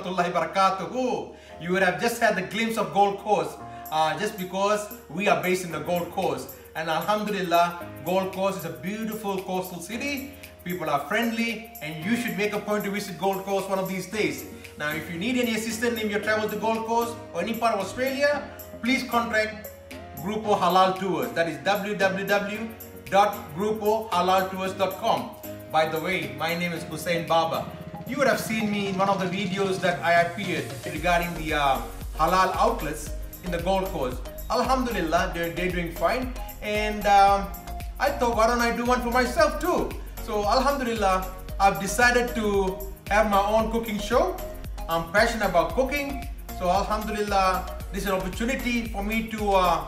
rahmatullahi barakatuhu. You would have just had the glimpse of Gold Coast just because we are based in the Gold Coast. And Alhamdulillah, Gold Coast is a beautiful coastal city. People are friendly and you should make a point to visit Gold Coast one of these days. Now, if you need any assistance in your travel to Gold Coast or any part of Australia, please contact Grupo Halal Tours. That is www.grupohalaltours.com. By the way, my name is Hussain Baba. You would have seen me in one of the videos that I appeared regarding the halal outlets in the Gold Coast. Alhamdulillah, they're doing fine. And I thought, why don't I do one for myself too? So Alhamdulillah, I've decided to have my own cooking show. I'm passionate about cooking. So Alhamdulillah, this is an opportunity for me to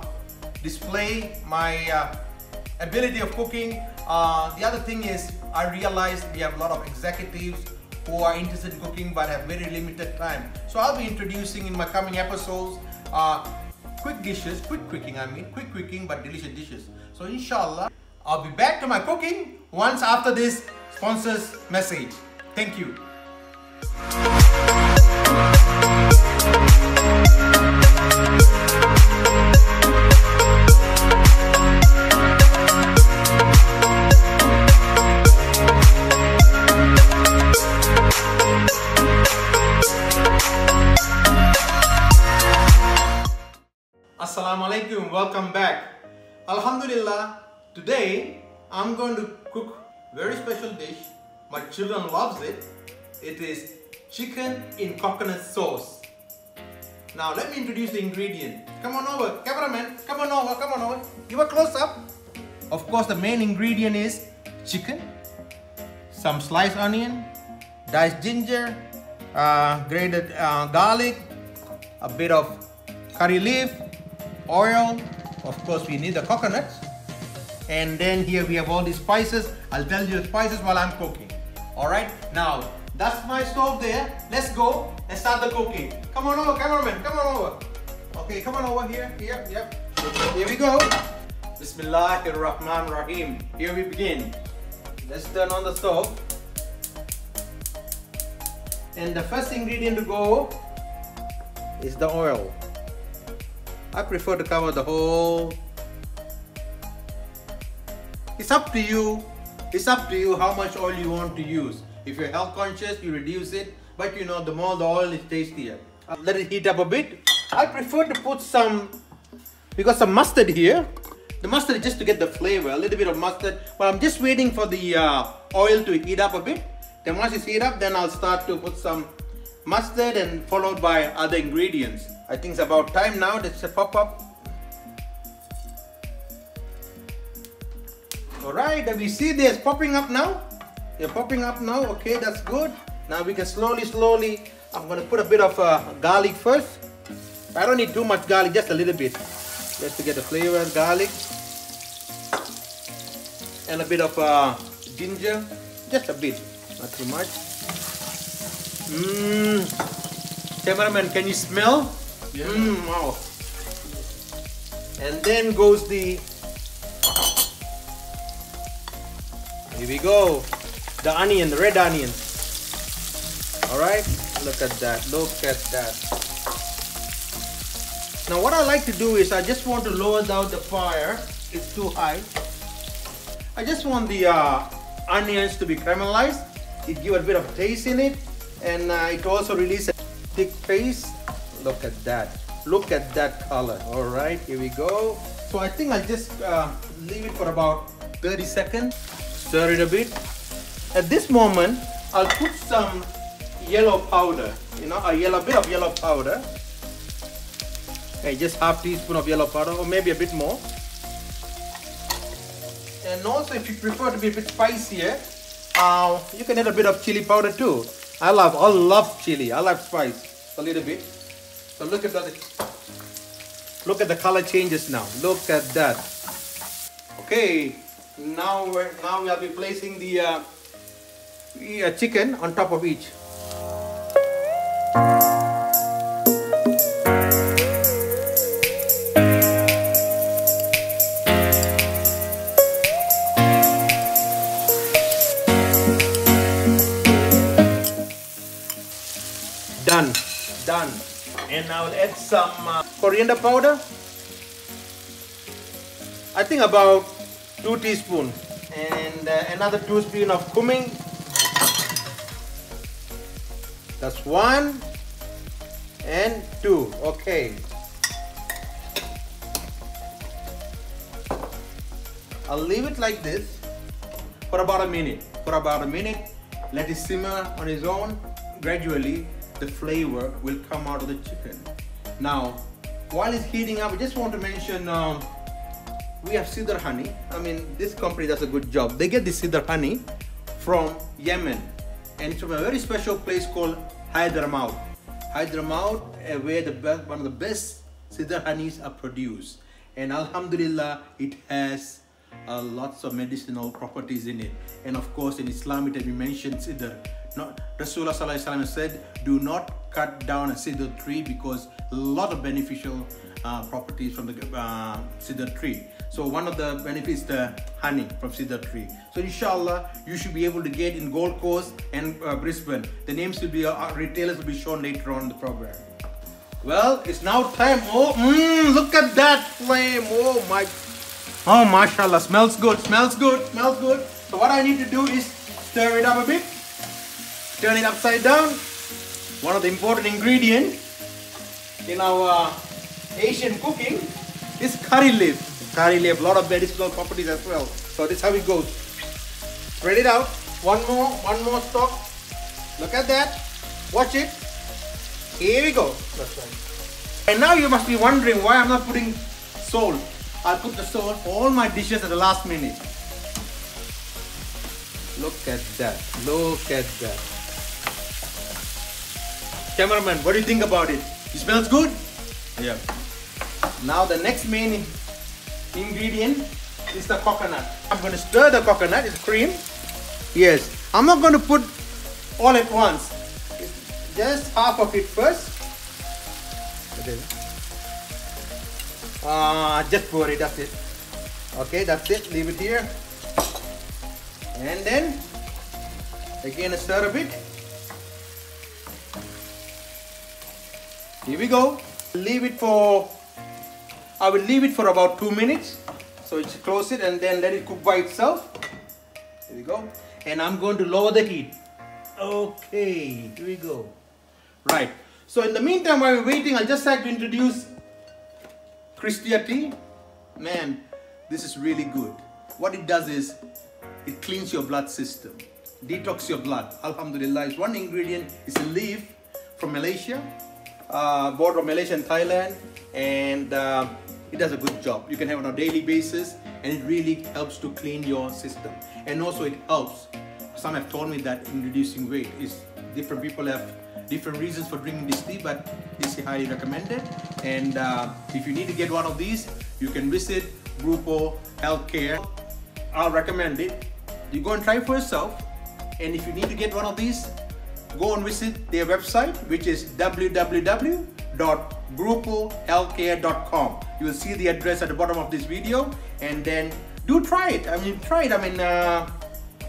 display my ability of cooking. The other thing is, I realized we have a lot of executives who are interested in cooking but have very limited time. So I'll be introducing in my coming episodes quick dishes, quick cooking but delicious dishes. So inshallah, I'll be back to my cooking once after this sponsor's message. Thank you. Assalamu alaikum, welcome back. Alhamdulillah, today I'm going to cook a very special dish. My children loves it. It is chicken in coconut sauce. Now let me introduce the ingredient. Come on over, cameraman, come on over. Give a close up. Of course, the main ingredient is chicken, some sliced onion, diced ginger, grated garlic, a bit of curry leaf, oil, of course we need the coconuts, and then here we have all these spices. I'll tell you the spices while I'm cooking. Alright, now that's my stove there. Let's go and start the cooking. Come on over, cameraman, come on over. Okay, come on over here, yep. Here we go. Bismillahirrahmanirrahim. Here we begin. Let's turn on the stove. And the first ingredient to go is the oil. I prefer to cover the whole. It's up to you. It's up to you how much oil you want to use. If you're health conscious, you reduce it. But you know, the more the oil is tastier. Let it heat up a bit. I prefer to put some mustard here. The mustard is just to get the flavor, a little bit of mustard. But I'm just waiting for the oil to heat up a bit. Then once it's heat up, then I'll start to put some mustard and followed by other ingredients. I think it's about time now. Let's pop up. Alright, we see this popping up now. They're popping up now. Okay, that's good. Now we can slowly. I'm going to put a bit of garlic first. I don't need too much garlic, just a little bit. Just to get the flavor of garlic. And a bit of ginger. Just a bit, not too much. Cameraman, can you smell? Yeah. Wow. And then goes the, here we go, the onion, the red onion. Alright, look at that, Now what I like to do is, I just want to lower down the fire. It's too high. I just want the onions to be caramelized. It gives a bit of taste in it, and it also releases a thick paste. Look at that. Look at that color. All right, here we go. So I think I'll just leave it for about 30 seconds. Stir it a bit. At this moment, I'll put some yellow powder. You know, a bit of yellow powder. Okay, just half teaspoon of yellow powder, or maybe a bit more. And also, if you prefer to be a bit spicier, you can add a bit of chili powder too. I love chili. I love spice a little bit. So look at that. Look at the color changes now. Look at that. Okay, now we'll be placing the chicken on top of each. Done. some coriander powder. I think about 2 teaspoons. And another 2 teaspoons of cumin. That's 1 and 2. Okay. I'll leave it like this for about a minute. Let it simmer on its own. Gradually, the flavor will come out of the chicken. Now, while it's heating up, I just want to mention we have SIDR Honey. I mean, this company does a good job. They get the SIDR Honey from Yemen, and it's from a very special place called Hyderabad. Where one of the best SIDR honeys are produced. And Al-ḥamdu Lil-lah, it has lots of medicinal properties in it. And of course, in Islam, it has been mentioned SIDR. Rasulullah ﷺ said, do not cut down a SIDR tree because a lot of beneficial properties from the SIDR tree. So one of the benefits, the honey from SIDR tree. So inshallah, you should be able to get in Gold Coast and Brisbane. The names will be, retailers will be shown later on in the program. Well, it's now time. Oh, look at that flame. Oh my, oh Maa Shaa Allah, smells good. So what I need to do is stir it up a bit. Turn it upside down. One of the important ingredients in our Asian cooking is curry leaf. Curry leaf, a lot of medicinal properties as well. So this is how it goes. Spread it out. One more stalk. Look at that. Watch it. Here we go. That's right. And now you must be wondering why I'm not putting salt. I'll put the salt for all my dishes at the last minute. Look at that. Cameraman, what do you think about it? It smells good? Yeah. Now the next main ingredient is the coconut. I'm going to stir the coconut. It's cream. Yes. I'm not going to put all at once. Just half of it first. Okay. Just pour it. That's it. Okay, that's it. Leave it here. And then again stir a bit. Here we go. I will leave it for about 2 minutes. So it's close it and then let it cook by itself. Here we go. And I'm going to lower the heat. Okay, here we go. Right. So in the meantime, while we're waiting, I'll just like to introduce Christia Tea. Man, this is really good. What it does is it cleans your blood system, detox your blood. Alhamdulillah, it's one ingredient. It's a leaf from Malaysia, border of Malaysia and Thailand, and it does a good job. You can have it on a daily basis, and it really helps to clean your system. And also it helps. Some have told me that in reducing weight, different people have different reasons for drinking this tea, but this is highly recommended. And if you need to get one of these, you can visit Grupo Healthcare. I'll recommend it. You go and try it for yourself. And if you need to get one of these, go and visit their website, which is www.grupohealthcare.com. You will see the address at the bottom of this video, and then do try it.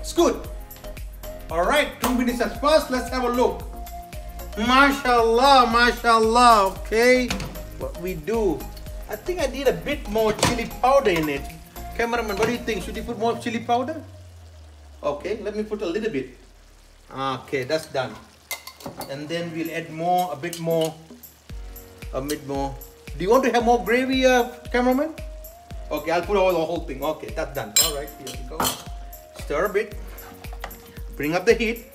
It's good. All right, 2 minutes has passed. Let's have a look. Maa Shaa Allah. Okay, what we do? I think I need a bit more chili powder in it. Cameraman, what do you think? Should you put more chili powder? Okay, let me put a little bit. Okay, that's done. And then we'll add a bit more. Do you want to have more gravy, cameraman? Okay, I'll put the whole thing. Okay, that's done. All right, here we go. Stir a bit. Bring up the heat.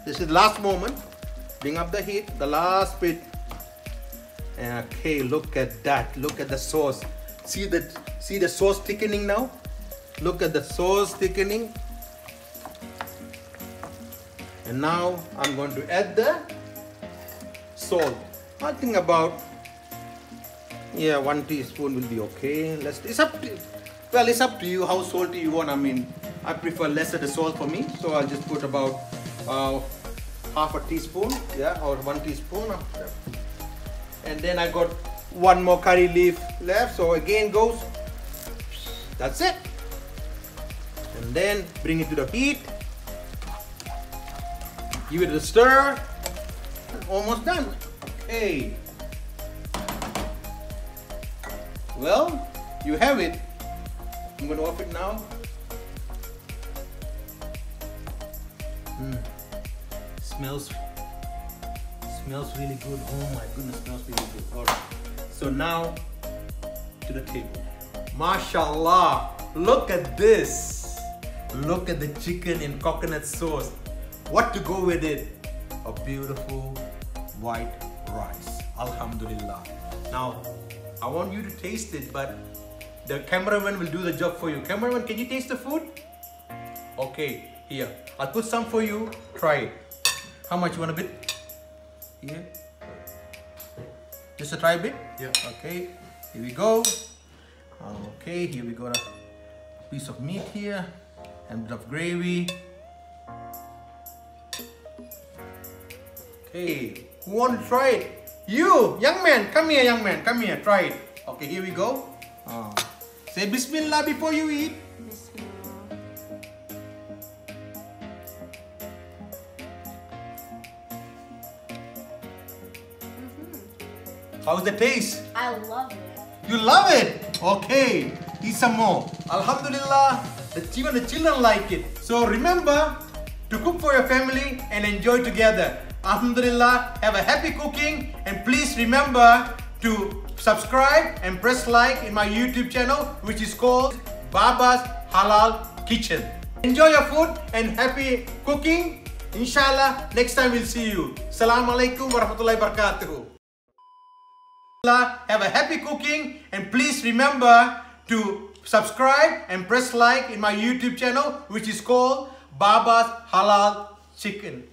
This is the last moment. Bring up the heat, the last bit. Okay, look at that. Look at the sauce. See the sauce thickening now? Look at the sauce thickening. And now I'm going to add the salt. I think about 1 teaspoon will be okay. It's up to you how salty you want. I mean, I prefer lesser the salt for me, so I'll just put about half a teaspoon, or 1 teaspoon. And then I got 1 more curry leaf left, so again goes. That's it. And then bring it to the heat. Give it a stir. Almost done. Okay. Well, you have it. I'm going to off it now. Smells really good. Oh my goodness, smells really good. All right. So now to the table. Maa Shaa Allah. Look at this. Look at the chicken in coconut sauce. What to go with it? A beautiful white rice. Al-ḥamdu Lil-lah. Now, I want you to taste it, but the cameraman will do the job for you. Cameraman, can you taste the food? Okay, here. I'll put some for you. Try it. How much you want a bit? Here. Just a try a bit? Yeah. Okay, here we go. Okay, here we got a piece of meat here and a bit of gravy. Okay, who want to try it? You, young man, come here, come here, try it. Okay, here we go. Say Bismillah before you eat. Bismillah. How's the taste? I love it. You love it? Okay, eat some more. Alhamdulillah, even the children like it. So remember to cook for your family and enjoy together. Alhamdulillah, have a happy cooking, and please remember to subscribe and press like in my YouTube channel, which is called Baba's Halal Kitchen. Enjoy your food and happy cooking. Inshallah, next time we'll see you. Salāmu Ālaykuum warahmatullahi wabarakatuh. Have a happy cooking, and please remember to subscribe and press like in my YouTube channel, which is called Baba's Halal Chicken.